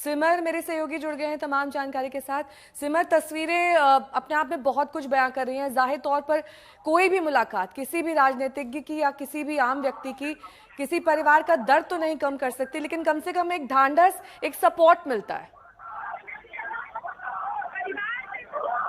सिमर मेरे सहयोगी जुड़ गए हैं तमाम जानकारी के साथ। सिमर, तस्वीरें अपने आप में बहुत कुछ बयां कर रही हैं। जाहिर तौर पर कोई भी मुलाकात किसी भी राजनीतिज्ञ की या किसी भी आम व्यक्ति की किसी परिवार का दर्द तो नहीं कम कर सकती, लेकिन कम से कम एक ढांढस, एक सपोर्ट मिलता है।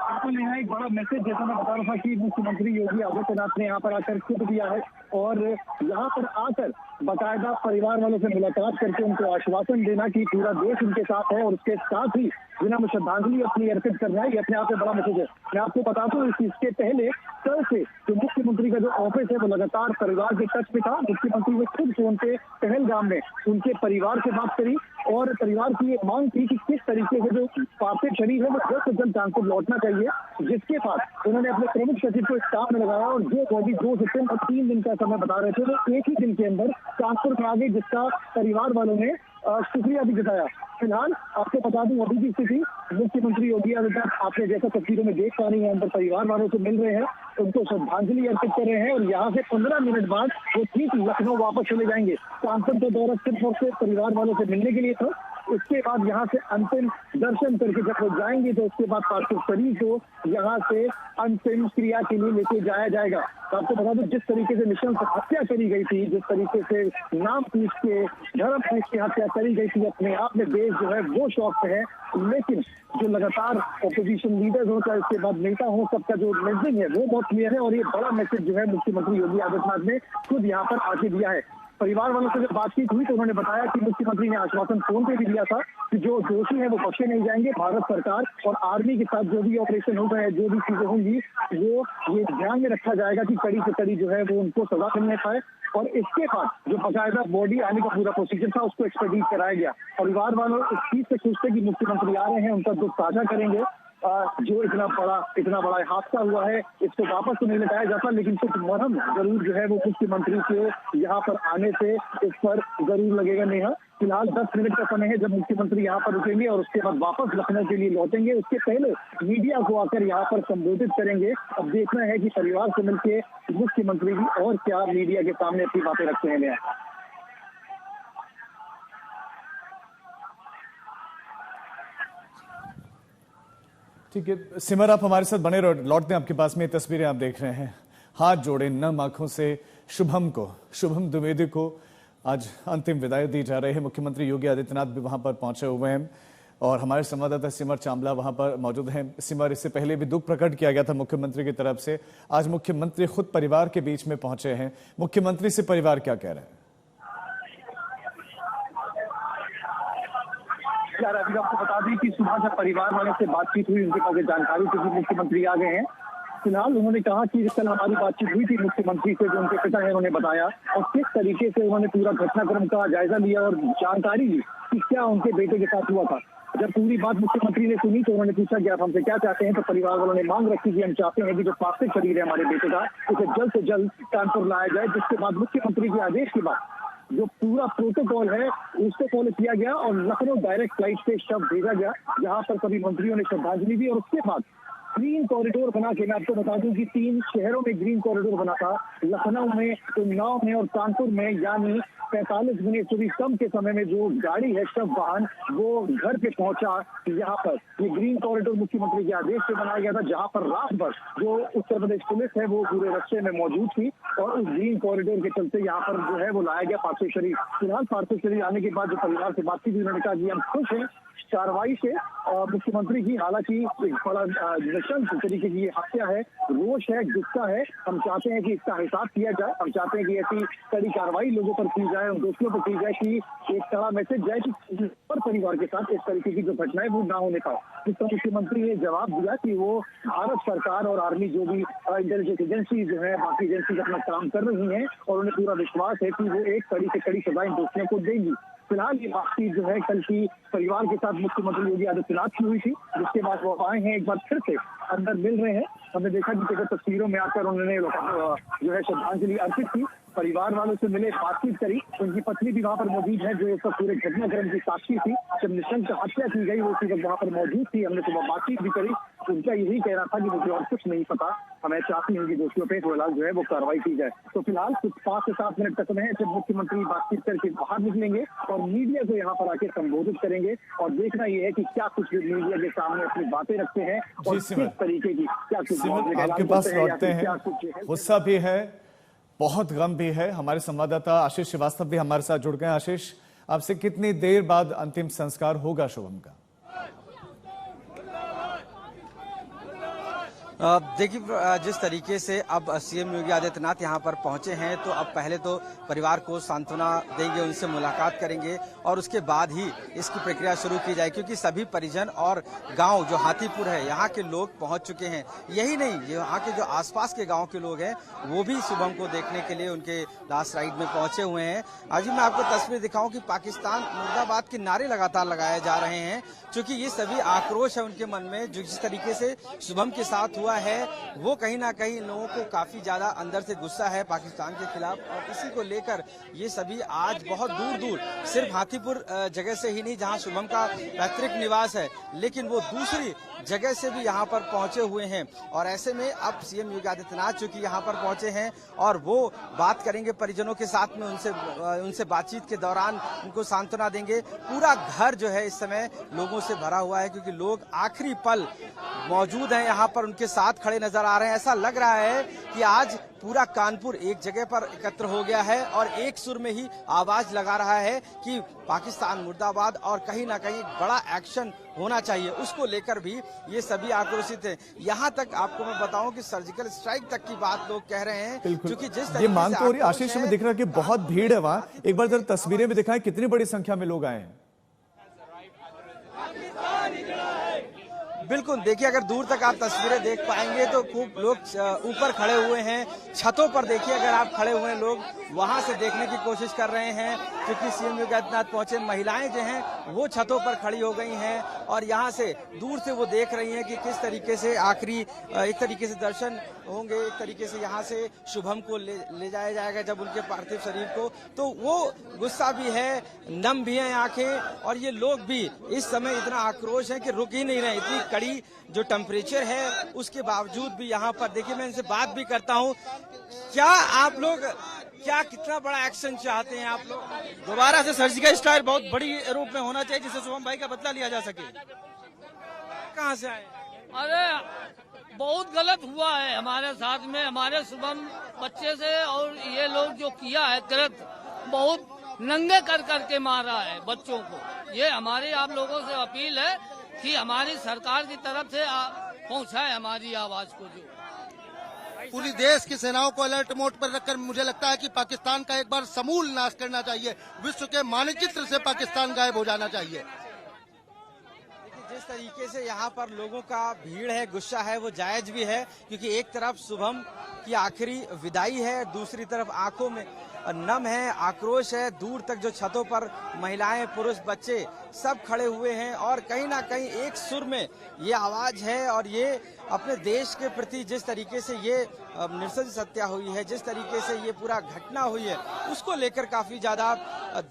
बिल्कुल, यहाँ एक बड़ा मैसेज जैसा मैं बता रहा था कि मुख्यमंत्री योगी आदित्यनाथ ने यहाँ पर आकर खुद दिया है और यहाँ पर आकर बाकायदा परिवार वालों से मुलाकात करके उनको आश्वासन देना कि पूरा देश उनके साथ है और उसके साथ ही जिन्हें में श्रद्धांजलि अपनी अर्पित करना है, ये अपने आप में बड़ा मैसेज है। मैं आपको बता दूं इसके पहले कल से जो मुख्यमंत्री का जो ऑफिस है वो लगातार परिवार के टच में था। मुख्यमंत्री ने खुद फोन पे पहलगाम में उनके परिवार से बात करी और परिवार की ये मांग थी कि किस तरीके से जो पार्थिव शरीर है वो जल्द से जल्द कानपुर लौटना चाहिए, जिसके बाद उन्होंने अपने प्रमुख सचिव को इस काम में लगाया और जो बॉडी 2 से 3 दिन का समय बता रहे थे वो एक ही दिन के अंदर कानपुर में आ गई, जिसका परिवार वालों ने शुक्रिया भी जताया। फिलहाल आपको बता दूं अभी की स्थिति, मुख्यमंत्री योगी आदित्यनाथ आपने जैसा तस्वीरों में देख पा रही हैं, अंदर परिवार वालों से मिल रहे हैं, उनको श्रद्धांजलि अर्पित कर रहे हैं और यहाँ से 15 मिनट बाद वो ठीक लखनऊ वापस चले जाएंगे। कानपुर का दौरा सिर्फ और सिर्फ परिवार वालों से मिलने के लिए था। उसके बाद यहाँ से अंतिम दर्शन करके जब वो जाएंगे तो उसके बाद पार्थिव शरीर को यहाँ से अंतिम क्रिया के लिए लेके जाया जाएगा। तो आपको बता दूं जिस तरीके से निशंक हत्या करी गई थी, जिस तरीके से नाम पूछ के धर्म पूछ के हत्या करी गई थी, अपने आप में देश जो है वो शौक है। लेकिन जो लगातार ऑपोजिशन लीडर्स हो चाहे इसके बाद नेता हो, सबका जो मैसेज है वो बहुत क्लियर है और ये बड़ा मैसेज जो है मुख्यमंत्री योगी आदित्यनाथ ने खुद यहाँ पर आके दिया है। परिवार वालों से जब बातचीत हुई तो उन्होंने बताया कि मुख्यमंत्री ने आश्वासन फोन पे भी दिया था कि जो दोषी है वो बख्शे नहीं जाएंगे। भारत सरकार और आर्मी के साथ जो भी ऑपरेशन होगा है, जो भी चीजें होंगी वो ये ध्यान में रखा जाएगा कि कड़ी से कड़ी जो है वो उनको सजा मिलने पाए। और इसके बाद जो बाकायदा बॉडी आने का पूरा प्रोसीजर था उसको एक्सपेडिट कराया गया। परिवार वालों इस चीज से खुश थे कि मुख्यमंत्री आ रहे हैं, उनका दुख साझा करेंगे। जो इतना बड़ा हादसा हुआ है इसको वापस तो नहीं लौटाया जाता, लेकिन कुछ मरहम जरूर जो है वो मुख्यमंत्री के यहाँ पर आने से इस पर जरूर लगेगा। नेहा, फिलहाल 10 मिनट का समय है जब मुख्यमंत्री यहाँ पर रुकेंगे और उसके बाद वापस लखनऊ के लिए लौटेंगे। उसके पहले मीडिया को आकर यहाँ पर संबोधित करेंगे। अब देखना है कि परिवार से मिलकर मुख्यमंत्री भी और क्या मीडिया के सामने अपनी बातें रखते हैं। नेहा, ठीक है सिमर, आप हमारे साथ बने रहो। लौटते हैं आपके पास में तस्वीरें आप देख रहे हैं, हाथ जोड़े नम आंखों से शुभम द्विवेदी को आज अंतिम विदाई दी जा रही है। मुख्यमंत्री योगी आदित्यनाथ भी वहां पर पहुंचे हुए हैं और हमारे संवाददाता सिमर चांबला वहां पर मौजूद हैं। सिमर, इससे पहले भी दुख प्रकट किया गया था मुख्यमंत्री की तरफ से, आज मुख्यमंत्री खुद परिवार के बीच में पहुंचे हैं। मुख्यमंत्री से परिवार क्या कह रहे हैं? यार अभी आपको बता दें कि सुबह जब परिवार वालों से बातचीत हुई उनके पास जानकारी थी कि मुख्यमंत्री आ गए हैं। फिलहाल उन्होंने कहा कि कल हमारी बातचीत हुई थी मुख्यमंत्री से, जो उनके पिता है उन्होंने बताया और किस तरीके से उन्होंने पूरा घटनाक्रम का जायजा लिया और जानकारी ली कि क्या उनके बेटे के साथ हुआ था। जब पूरी बात मुख्यमंत्री ने सुनी तो उन्होंने पूछा कि आप हमसे क्या चाहते हैं, तो परिवार वालों ने मांग रखी कि हम चाहते हैं कि जो पार्थिव शरीर है हमारे बेटे का उसे जल्द से जल्द कानपुर लाया जाए। जिसके बाद मुख्यमंत्री के आदेश के बाद जो पूरा प्रोटोकॉल है उसको फॉलो किया गया और लखनऊ डायरेक्ट फ्लाइट से शव भेजा गया, जहां पर सभी मंत्रियों ने श्रद्धांजलि दी। और उसके बाद ग्रीन कॉरिडोर बना के, मैं आपको बता दूं कि 3 शहरों में ग्रीन कॉरिडोर बना था, लखनऊ में, उन्नाव में और कानपुर में, यानी 45 मिनट से भी कम के समय में जो गाड़ी है शव वाहन वो घर पे पहुंचा। यहाँ पर ये ग्रीन कॉरिडोर मुख्यमंत्री के आदेश से बनाया गया था, जहां पर रात भर जो उत्तर प्रदेश पुलिस है वो पूरे रास्ते में मौजूद थी और उस ग्रीन कॉरिडोर के चलते यहाँ पर जो है वो लाया गया पार्थिव शरीर। फिलहाल पार्थिव शरीर आने के बाद जो परिवार से बातचीत उन्होंने कहा कि हम खुश हैं कार्रवाई से मुख्यमंत्री की। हालांकि एक बड़ा निशंक तरीके की हत्या है, रोष है, गुस्सा है, हम चाहते हैं कि इसका हिसाब किया जाए। हम चाहते हैं कि ऐसी कड़ी कार्रवाई लोगों पर की जाए, उन दोषियों पर की जाए कि एक कड़ा मैसेज जाए कि पर परिवार के साथ इस तरीके की जो घटनाएं वो ना होने पाए। जिसका मुख्यमंत्री ने जवाब दिया कि वो भारत सरकार और आर्मी जो भी इंटेलिजेंस एजेंसी जो है बाकी एजेंसी अपना काम कर रही है और उन्हें पूरा विश्वास है कि वो एक कड़ी से कड़ी सजा इन दोषियों को देंगी। फिलहाल ये बातचीत जो है कल की परिवार के साथ मुख्यमंत्री योगी आदित्यनाथ की हुई थी, जिसके बाद वो आए हैं, एक बार फिर से अंदर मिल रहे हैं। हमने देखा कि तस्वीरों में आकर उन्होंने जो है श्रद्धांजलि अर्पित की, परिवार वालों से मिले, बातचीत करी। उनकी पत्नी भी वहाँ पर मौजूद है जो इस पूरे घटनाक्रम की साक्षी थी। जब निशंक हत्या की गई वो उसी वक्त वहाँ पर मौजूद थी, हमने सुबह बातचीत भी करी उनका यही कहना था कि मुझे और कुछ नहीं पता, मैं चाहती हूँ कि दोषियों पे फिलहाल जो है वो कार्रवाई की जाए। तो फिलहाल कुछ 5 से 7 मिनट तक में जब मुख्यमंत्री बातचीत करके बाहर निकलेंगे और मीडिया को यहाँ पर आके संबोधित करेंगे और देखना ये है कि क्या कुछ मीडिया के सामने अपनी बातें रखते हैं और किस तरीके की क्या कुछ आपके पास लौटते हैं। गुस्सा भी है, बहुत गम भी है। हमारे संवाददाता आशीष श्रीवास्तव भी हमारे साथ जुड़ गए। आशीष, आपसे कितनी देर बाद अंतिम संस्कार होगा शुभम का? देखिए, जिस तरीके से अब सीएम योगी आदित्यनाथ यहाँ पर पहुंचे हैं तो अब पहले तो परिवार को सांत्वना देंगे, उनसे मुलाकात करेंगे और उसके बाद ही इसकी प्रक्रिया शुरू की जाए, क्योंकि सभी परिजन और गांव जो हाथीपुर है यहाँ के लोग पहुंच चुके हैं। यही नहीं, यहाँ के जो आसपास के गाँव के लोग हैं वो भी शुभम को देखने के लिए उनके लास्ट राइड में पहुंचे हुए हैं। आज मैं आपको तस्वीर दिखाऊं कि पाकिस्तान मुर्दाबाद के नारे लगातार लगाए जा रहे हैं, क्योंकि ये सभी आक्रोश है उनके मन में। जो जिस तरीके से शुभम के साथ हुआ है वो कहीं ना कहीं लोगों को काफी ज्यादा अंदर से गुस्सा है पाकिस्तान के खिलाफ, और इसी को लेकर ये सभी आज बहुत दूर दूर, सिर्फ हाथीपुर जगह से ही नहीं जहां शुभम का पैतृक निवास है, लेकिन वो दूसरी जगह से भी यहाँ पर पहुंचे हुए हैं। और ऐसे में अब सीएम योगी आदित्यनाथ चूंकि यहाँ पर पहुंचे हैं और वो बात करेंगे परिजनों के साथ में, उनसे बातचीत के दौरान उनको सांत्वना देंगे। पूरा घर जो है इस समय लोगों से भरा हुआ है, क्योंकि लोग आखिरी पल मौजूद हैं यहाँ पर, उनके साथ खड़े नजर आ रहे हैं। ऐसा लग रहा है कि आज पूरा कानपुर एक जगह पर एकत्र हो गया है और एक सुर में ही आवाज लगा रहा है कि पाकिस्तान मुर्दाबाद, और कहीं ना कहीं बड़ा एक्शन होना चाहिए। उसको लेकर भी ये सभी आक्रोशित हैं। यहाँ तक आपको मैं बताऊं कि सर्जिकल स्ट्राइक तक की बात लोग कह रहे हैं, क्योंकि जिस ये मांग तो हो रही है। आशीष, में दिख रहा है कि बहुत भीड़ है वहाँ। एक बार जरा तस्वीरें भी दिखाएं, कितनी बड़ी संख्या में लोग आए हैं। बिल्कुल, देखिए, अगर दूर तक आप तस्वीरें देख पाएंगे तो खूब लोग ऊपर खड़े हुए हैं, छतों पर देखिए अगर आप खड़े हुए हैं, लोग वहां से देखने की कोशिश कर रहे हैं, क्योंकि सीएम योगी आदित्यनाथ पहुंचे। महिलाएं जो हैं वो छतों पर खड़ी हो गई हैं और यहां से दूर से वो देख रही हैं कि किस तरीके से आखिरी एक तरीके से दर्शन होंगे, एक तरीके से यहाँ से शुभम को ले जाया जाएगा जब उनके पार्थिव शरीर को। तो वो गुस्सा भी है, नम भी है आंखें, और ये लोग भी इस समय इतना आक्रोश है कि रुक ही नहीं रहे। इतनी कड़ी जो टेम्परेचर है उसके बावजूद भी यहाँ पर देखिए, मैं इनसे बात भी करता हूँ। क्या आप लोग कितना बड़ा एक्शन चाहते हैं आप लोग? दोबारा से सर्जिकल स्ट्राइक बहुत बड़ी रूप में होना चाहिए, जिससे शुभम भाई का बदला लिया जा सके। कहाँ से आए? अरे बहुत गलत हुआ है हमारे साथ में, हमारे शुभम बच्चे से, और ये लोग जो किया है कृत, बहुत नंगे कर करके मारा है बच्चों को। ये हमारी आप लोगों से अपील है कि हमारी सरकार की तरफ से पहुंचाए हमारी आवाज को। जो पूरी देश की सेनाओं को अलर्ट मोड पर रखकर मुझे लगता है कि पाकिस्तान का एक बार समूल नाश करना चाहिए, विश्व के मानचित्र से पाकिस्तान गायब हो जाना चाहिए। जिस तरीके से यहाँ पर लोगों का भीड़ है, गुस्सा है, वो जायज भी है, क्योंकि एक तरफ शुभम की आखिरी विदाई है, दूसरी तरफ आंखों में नम है, आक्रोश है। दूर तक जो छतों पर महिलाएं, पुरुष, बच्चे सब खड़े हुए हैं और कहीं ना कहीं एक सुर में ये आवाज है। और ये अपने देश के प्रति जिस तरीके से ये नृशंस हत्या हुई है, जिस तरीके से ये पूरा घटना हुई है, उसको लेकर काफी ज्यादा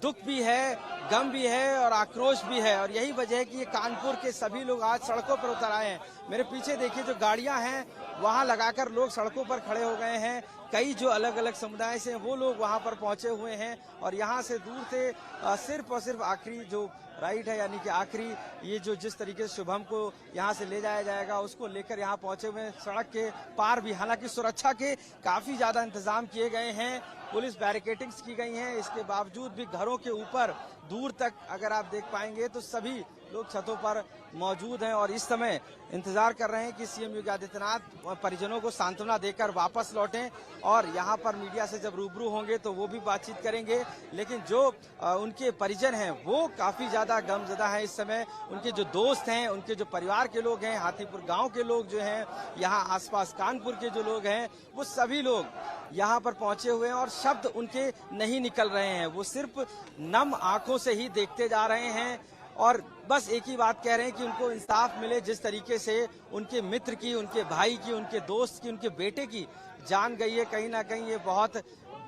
दुख भी है, गम भी है और आक्रोश भी है। और यही वजह है कि ये कानपुर के सभी लोग आज सड़कों पर उतर आए हैं। मेरे पीछे देखिए जो गाड़ियां हैं वहां लगाकर लोग सड़कों पर खड़े हो गए हैं। कई जो अलग अलग समुदाय से वो लोग वहां पर पहुंचे हुए हैं और यहाँ से दूर से सिर्फ और सिर्फ आखिरी जो राइड है, यानी कि आखिरी ये जो जिस तरीके से शुभम को यहाँ से ले जाया जाएगा उसको लेकर यहाँ पहुंचे हुए। सड़क के पार भी हालांकि सुरक्षा के काफी ज्यादा इंतजाम किए गए हैं, पुलिस बैरिकेडिंग्स की गई हैं, इसके बावजूद भी घरों के ऊपर दूर तक अगर आप देख पाएंगे तो सभी लोग छतों पर मौजूद हैं और इस समय इंतजार कर रहे हैं कि सीएम योगी आदित्यनाथ परिजनों को सांत्वना देकर वापस लौटें और यहाँ पर मीडिया से जब रूबरू होंगे तो वो भी बातचीत करेंगे। लेकिन जो उनके परिजन हैं वो काफी ज्यादा गमजदा हैं इस समय। उनके जो दोस्त हैं, उनके जो परिवार के लोग हैं, हाथीपुर गांव के लोग जो हैं, यहाँ आसपास कानपुर के जो लोग हैं, वो सभी लोग यहाँ पर पहुंचे हुए हैं और शब्द उनके नहीं निकल रहे हैं। वो सिर्फ नम आंखों से ही देखते जा रहे हैं और बस एक ही बात कह रहे हैं कि उनको इंसाफ मिले। जिस तरीके से उनके मित्र की, उनके भाई की, उनके दोस्त की, उनके बेटे की जान गई है, कहीं ना कहीं ये बहुत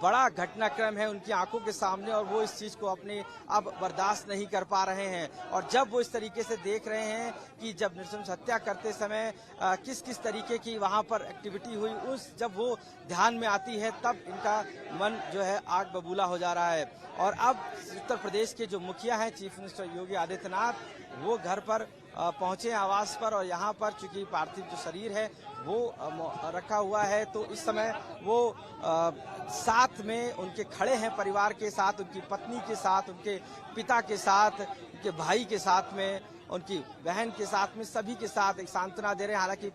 बड़ा घटनाक्रम है उनकी आंखों के सामने और वो इस चीज को अपने अब बर्दाश्त नहीं कर पा रहे हैं। और जब वो इस तरीके से देख रहे हैं कि जब नृशंस हत्या करते समय किस किस तरीके की वहां पर एक्टिविटी हुई, उस जब वो ध्यान में आती है तब इनका मन जो है आग बबूला हो जा रहा है। और अब उत्तर प्रदेश के जो मुखिया हैं चीफ मिनिस्टर योगी आदित्यनाथ, वो घर पर पहुंचे आवास पर और यहाँ पर चूंकि पार्थिव जो शरीर है वो रखा हुआ है, तो इस समय वो साथ में उनके खड़े हैं परिवार के साथ, उनकी पत्नी के साथ, उनके पिता के साथ, उनके भाई के साथ में, उनकी बहन के साथ में, सभी के साथ एक सांत्वना दे रहे हैं। हालांकि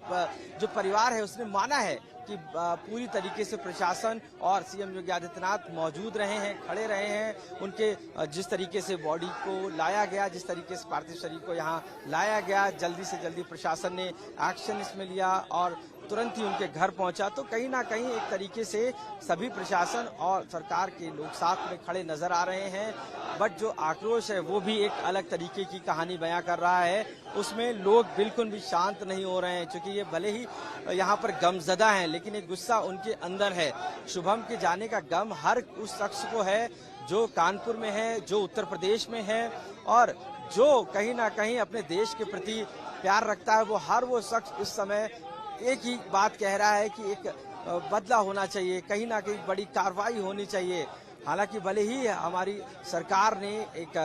जो परिवार है उसने माना है कि पूरी तरीके से प्रशासन और सीएम योगी आदित्यनाथ मौजूद रहे हैं, खड़े रहे हैं। उनके जिस तरीके से बॉडी को लाया गया, जिस तरीके से पार्थिव शरीर को यहाँ लाया गया, जल्दी से जल्दी प्रशासन ने एक्शन इसमें लिया और तुरंत ही उनके घर पहुंचा। तो कहीं ना कहीं एक तरीके से सभी प्रशासन और सरकार के लोग साथ में खड़े नजर आ रहे हैं। बट जो आक्रोश है वो भी एक अलग तरीके की कहानी बयां कर रहा है। उसमें लोग बिल्कुल भी शांत नहीं हो रहे हैं, क्योंकि ये भले ही यहाँ पर गमजदा हैं लेकिन एक गुस्सा उनके अंदर है। शुभम के जाने का गम हर उस शख्स को है जो कानपुर में है, जो उत्तर प्रदेश में है और जो कहीं ना कहीं अपने देश के प्रति प्यार रखता है। वो हर वो शख्स इस समय एक ही बात कह रहा है कि एक बदला होना चाहिए, कहीं ना कहीं बड़ी कार्रवाई होनी चाहिए। हालांकि भले ही हमारी सरकार ने एक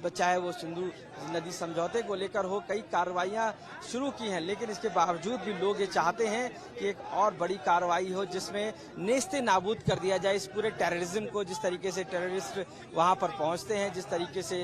चाहे वो सिंधु नदी समझौते को लेकर हो कई कार्रवाइयां शुरू की हैं, लेकिन इसके बावजूद भी लोग ये चाहते हैं कि एक और बड़ी कार्रवाई हो जिसमें नेस्ते नाबूद कर दिया जाए इस पूरे टेररिज्म को। जिस तरीके से टेररिस्ट वहां पर पहुंचते हैं, जिस तरीके से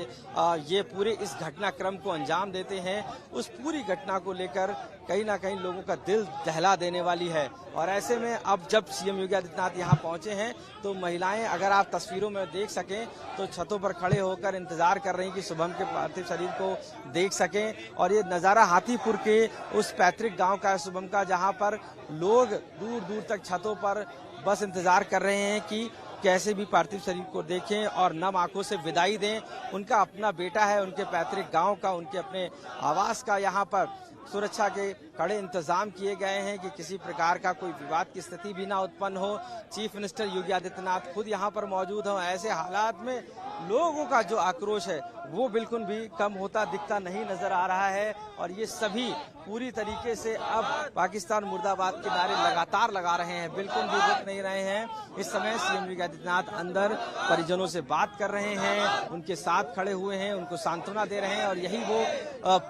ये पूरे इस घटनाक्रम को अंजाम देते हैं, उस पूरी घटना को लेकर कहीं ना कहीं लोगों का दिल दहला देने वाली है। और ऐसे में अब जब सीएम योगी आदित्यनाथ यहाँ पहुंचे हैं तो महिलाएं, अगर आप तस्वीरों में देख सकें तो छतों पर खड़े होकर इंतजार कर रही हैं कि शुभम के पार्थिव शरीर को देख सकें। और ये नज़ारा हाथीपुर के उस पैतृक गांव का है शुभम का, जहां पर लोग दूर दूर तक छतों पर बस इंतजार कर रहे हैं कि कैसे भी पार्थिव शरीर को देखें और नम आंखों से विदाई दें। उनका अपना बेटा है, उनके पैतृक गांव का, उनके अपने आवास का यहाँ पर सुरक्षा के कड़े इंतजाम किए गए हैं कि किसी प्रकार का कोई विवाद की स्थिति भी ना उत्पन्न हो। चीफ मिनिस्टर योगी आदित्यनाथ खुद यहाँ पर मौजूद हो। ऐसे हालात में लोगों का जो आक्रोश है वो बिल्कुल भी कम होता दिखता नहीं नजर आ रहा है। और ये सभी पूरी तरीके से अब पाकिस्तान मुर्दाबाद के नारे लगातार लगा रहे हैं, बिल्कुल भी रुक नहीं रहे हैं। इस समय सीएम योगी आदित्यनाथ अंदर परिजनों से बात कर रहे हैं, उनके साथ खड़े हुए हैं, उनको सांत्वना दे रहे हैं। और यही वो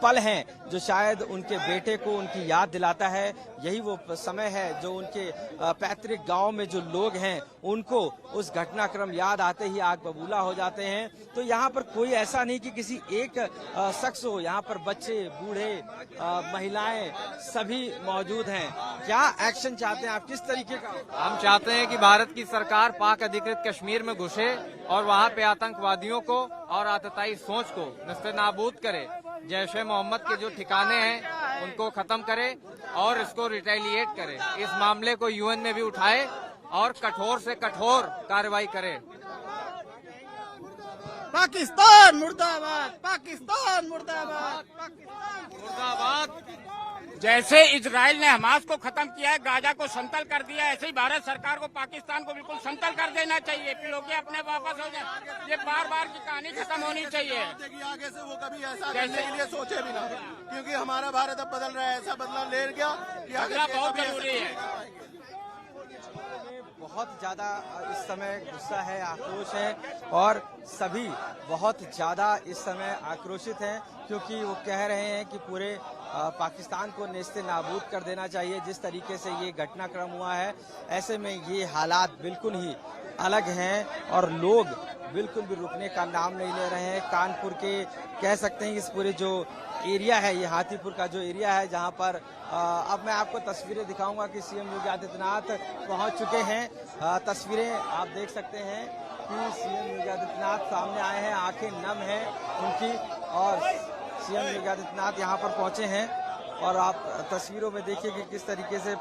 पल हैं जो शायद उनके बेटे को उनकी याद दिलाता है। यही वो समय है जो उनके पैतृक गांव में जो लोग हैं उनको उस घटनाक्रम याद आते ही आग बबूला हो जाते हैं। तो यहाँ पर कोई ऐसा नहीं कि किसी एक शख्स हो, यहाँ पर बच्चे, बूढ़े, महिलाएं सभी मौजूद हैं। क्या एक्शन चाहते हैं आप, किस तरीके का? हम चाहते हैं कि भारत की सरकार पाक अधिकृत कश्मीर में घुसे और वहाँ पे आतंकवादियों को और आतताई सोच को नेस्तनाबूद करे। जैश ए मोहम्मद के जो ठिकाने हैं उनको खत्म करे और इसको रिटेलिएट करे। इस मामले को यूएन में भी उठाए और कठोर से कठोर कार्रवाई करे। पाकिस्तान मुर्दाबाद, पाकिस्तान मुर्दाबाद, पाकिस्तान मुर्दाबाद। जैसे इजराइल ने हमास को खत्म किया है, गाजा को समतल कर दिया, ऐसे ही भारत सरकार को पाकिस्तान को बिल्कुल समतल कर देना चाहिए। फिर लोग अपने वापस हो जाए। ये बार बार की कहानी खत्म होनी चाहिए। आगे से वो कभी ऐसा करने के लिए सोचे भी ना, क्योंकि हमारा भारत अब बदल रहा है। ऐसा बदला ले गया कि बदला बहुत जरूरी है। बहुत ज्यादा इस समय गुस्सा है, आक्रोश है और सभी बहुत ज्यादा इस समय आक्रोशित हैं, क्योंकि वो कह रहे हैं कि पूरे पाकिस्तान को नेस्ते नाबूद कर देना चाहिए। जिस तरीके से ये घटनाक्रम हुआ है, ऐसे में ये हालात बिल्कुल ही अलग हैं और लोग बिल्कुल भी रुकने का नाम नहीं ले रहे हैं। कानपुर के कह सकते हैं इस पूरे जो एरिया है, ये हाथीपुर का जो एरिया है, जहां पर अब मैं आपको तस्वीरें दिखाऊंगा कि सीएम योगी आदित्यनाथ पहुंच चुके हैं। तस्वीरें आप देख सकते हैं कि सीएम योगी आदित्यनाथ सामने आए हैं, आंखें नम हैं उनकी और सीएम योगी आदित्यनाथ यहाँ पर पहुंचे हैं। और आप तस्वीरों में देखिए कि किस तरीके से